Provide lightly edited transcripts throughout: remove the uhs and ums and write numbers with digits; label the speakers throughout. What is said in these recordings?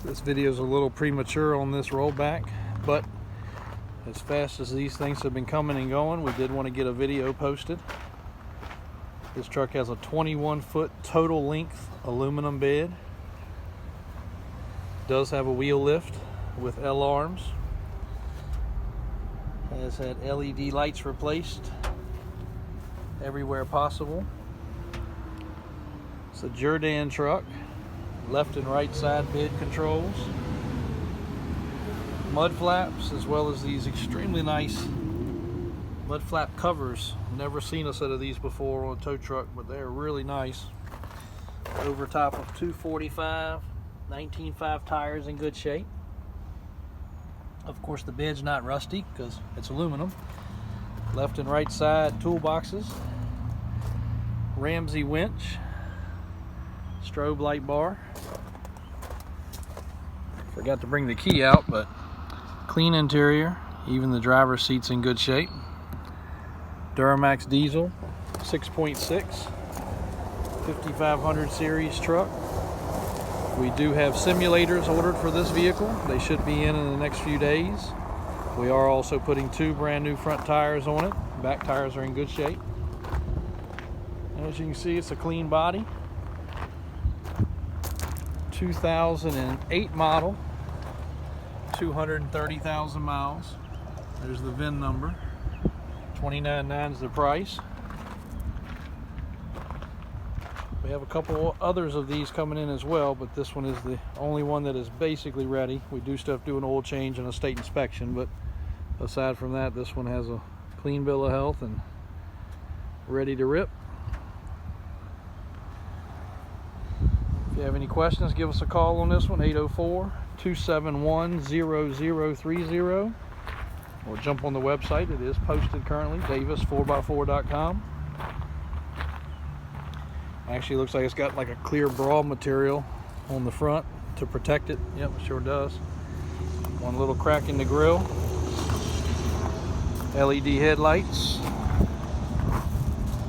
Speaker 1: This video is a little premature on this rollback, but as fast as these things have been coming and going, we did want to get a video posted. This truck has a 21-foot total length aluminum bed. Does have a wheel lift with L arms. Has had LED lights replaced everywhere possible. It's a Jordan truck. Left and right side bed controls. Mud flaps, as well as these extremely nice mud flap covers. Never seen a set of these before on a tow truck, but they're really nice. Over top of 245 19.5 tires in good shape. Of course, the bed's not rusty because it's aluminum. Left and right side toolboxes. Ramsey winch. Strobe light bar. Forgot to bring the key out, but clean interior. Even the driver's seat's in good shape. Duramax diesel, 6.6, 5500 series truck. We do have simulators ordered for this vehicle. They should be in the next few days. We are also putting 2 brand new front tires on it. Back tires are in good shape. As you can see, it's a clean body. 2008 model, 230,000 miles. There's the VIN number. $29.9 is the price. We have a couple others of these coming in as well, but this one is the only one that is basically ready. We do still have to do an oil change and a state inspection, but aside from that, this one has a clean bill of health and ready to rip. If you have any questions, give us a call on this one, 804-271-0030, or jump on the website. It is posted currently, davis4x4.com. Actually looks like it's got like a clear brawl material on the front to protect it. Yep, it sure does. One little crack in the grille. LED headlights.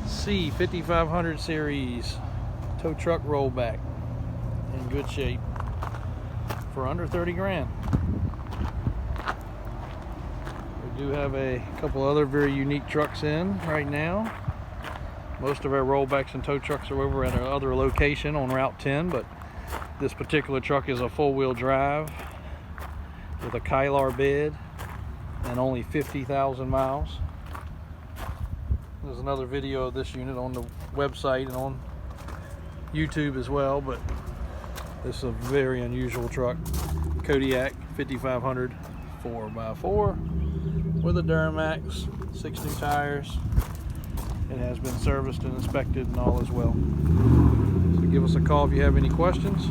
Speaker 1: C5500 series tow truck rollback. In good shape for under 30 grand. We do have a couple other very unique trucks in right now. Most of our rollbacks and tow trucks are over at our other location on Route 10, but this particular truck is a four-wheel drive with a Kylar bed and only 50,000 miles. There's another video of this unit on the website and on YouTube as well, but this is a very unusual truck. Kodiak 5500 4x4 with a Duramax, 6 new tires. It has been serviced and inspected and all as well. So give us a call if you have any questions.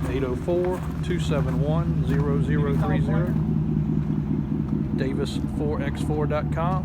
Speaker 1: 804-271-0030. davis4x4.com.